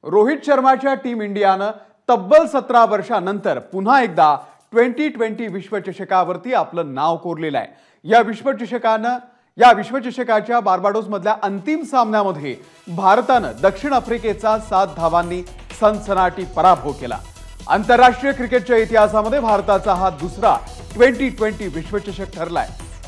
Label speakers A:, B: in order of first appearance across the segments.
A: रोहित शर्माच्या टीम इंडियानं तब्बल 17 वर्षांनंतर पुन्हा एकदा 2020 विश्वचषकावरती आपलं नाव कोरलेलं आहे। या विश्वचषकाच्या बार्बाडोस मधल्या अंतिम सामन्यामध्ये भारतानं दक्षिण आफ्रिकेचा 7 धावांनी सनसनाटी पराभव केला। आंतरराष्ट्रीय क्रिकेटच्या इतिहासामध्ये भारताचा हा दुसरा 2020 विश्वचषक ठरलाय।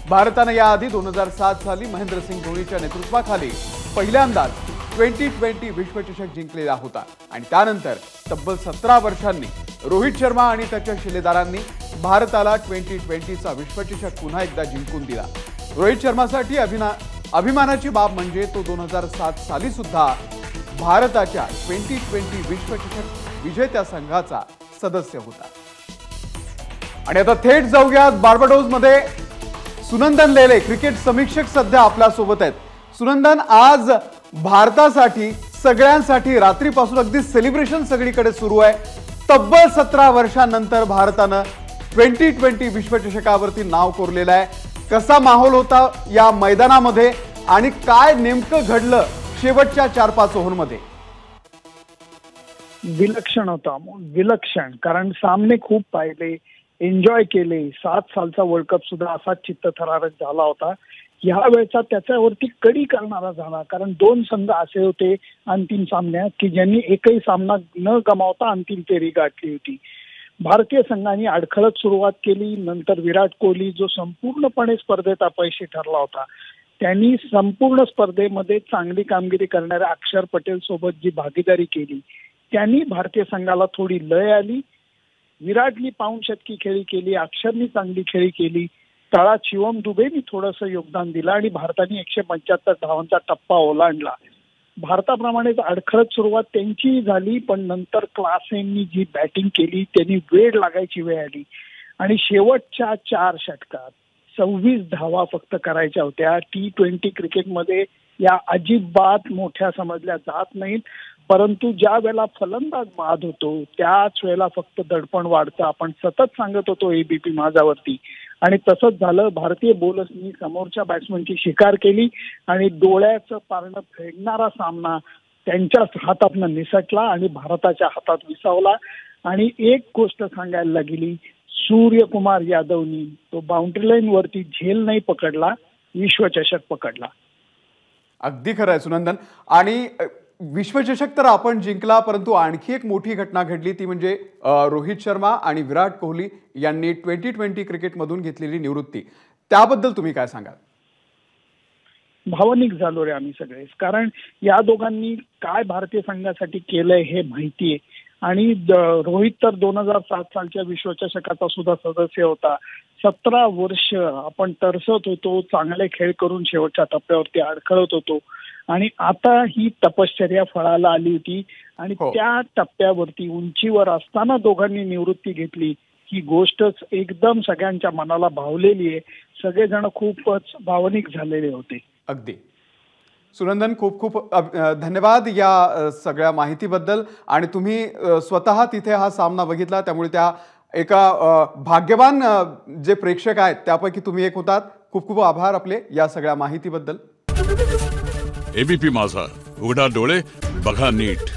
A: भारताने याआधी 2007 साली महेंद्रसिंग धोनीच्या नेतृत्वाखाली पहिल्यांदाच 2020 विश्वचषक जिंकलेला होता आणि त्यानंतर तब्बल 17 वर्षांनी रोहित शर्मा आणि त्याच्या शिलेदारांनी भारताला 2020चा विश्वचषक पुन्हा एकदा जिंकून दिला। रोहित शर्मासाठी अभिमानाची बाब म्हणजे तो 2007 साली सुद्धा भारताच्या 2020 विश्वचषक विजेत्या संघाचा सदस्य होता। आणि आता थेट जाऊया बार्बाडोस मध्ये सुनंदन लेले क्रिकेट समीक्षक सध्या आपल्या सोबत आहेत। सुनंदन, आज भारतासाठी सगळ्यांसाठी रात्रीपासून अगदी सेलिब्रेशन सगळीकडे सुरू आहे। तब्बल 17 वर्षांनंतर भारतानं 2020 विश्वचषकावरती नाव कोरलेलं आहे। कसा माहोल होता या मैदानामध्ये आणि काय नेमकं घडलं शेवटच्या 4-5 ओव्हरमध्ये?
B: विलक्षण होता, विलक्षण। कारण सामने खूप पाहिले, एन्जॉय केले। 7 सालचा वर्ल्ड कप सुद्धा असाच चित्तथरारक झाला होता। या वेळचा त्याच्यावरती कडी करणारा झाला, कारण 2 संघ असे होते अंतिम सामन्यात की ज्यांनी एकही सामना न गमावता अंतिम फेरी गाठली होती। भारतीय संघाने अडखळत सुरुवात केली, नंतर विराट कोहली जो संपूर्णपणे स्पर्धेत अपयशी ठरला होता, त्यांनी संपूर्ण स्पर्धेमध्ये चांगली कामगिरी करणाऱ्या अक्षर पटेल सोबत जी भागीदारी केली त्यांनी भारतीय संघाला थोडी लय आली। विराटनी पाऊणशतकी खेळी केली, अक्षरनी चांगली खेळी केली, तळात शिवम दुबेनी थोडंसं योगदान दिलं आणि भारताने 175 धावांचा टप्पा ओलांडला। भारताप्रमाणेच अडखळत सुरुवात त्यांची झाली, पण नंतर क्लासेननी जी बॅटिंग केली त्यांनी वेळ लागायची वेळ आली आणि शेवटच्या 4 षटकात 26 धावा फक्त करायच्या होत्या। T20 क्रिकेटमध्ये या अजिबात मोठ्या समजल्या जात नाहीत, परंतु ज्या वेळेला फलंदाज बाद होतो त्याच वेळेला फक्त दडपण वाढतं। आपण सतत सांगत होतो एबीपी माझावरती, आणि तसंच झालं। भारतीय बॉलर्सनी समोरच्या बॅट्समनची शिकार केली आणि डोळ्याचं पारणं फेडणारा सामना त्यांच्याच हातातनं निसटला आणि भारताच्या हातात विसावला। आणि एक गोष्ट सांगायला लागली, सूर्यकुमार यादवनी तो बाउंड्री लाईन वरती झेल नाही पकडला, विश्वचषक पकडला।
A: अगदी खरं आहे सुनंदन। आणि विश्वचषक तर आपण जिंकला, परंतु आणखी एक मोठी घटना घडली, ती म्हणजे रोहित शर्मा आणि विराट कोहली यांनी 2020 क्रिकेटमधून घेतलेली निवृत्ती। त्याबद्दल तुम्ही काय सांगाल?
B: भावनिक झालो रे आम्ही सगळेच, कारण या दोघांनी काय भारतीय संघासाठी केलंय हे माहितीये। आणि रोहित तर 2007 सालच्या विश्वचषकाचा सुद्धा सदस्य होता। 17 वर्ष आपण तरसत होतो, चांगले खेळ करून शेवटच्या टप्प्यावरती अडखळत होतो आणि आता ही तपश्चर्या फळाला आली होती आणि त्या टप्प्यावरती उंचीवर असताना दोघांनी निवृत्ती घेतली। ही गोष्टच एकदम सगळ्यांच्या मनाला भावलेली आहे। सगळेजण खूपच भावनिक झालेले होते।
A: अगदी सुनंदन, खूप खूप धन्यवाद या सगळ्या माहितीबद्दल। आणि तुम्ही स्वतः तिथे हा सामना बघितला, त्यामुळे त्या एका भाग्यवान जे प्रेक्षक आहेत त्यापैकी तुम्ही एक होतात। खूप खूप आभार आपले या सगळ्या माहितीबद्दल।
C: एबीपी माझा, उघडा डोळे बघा नीट।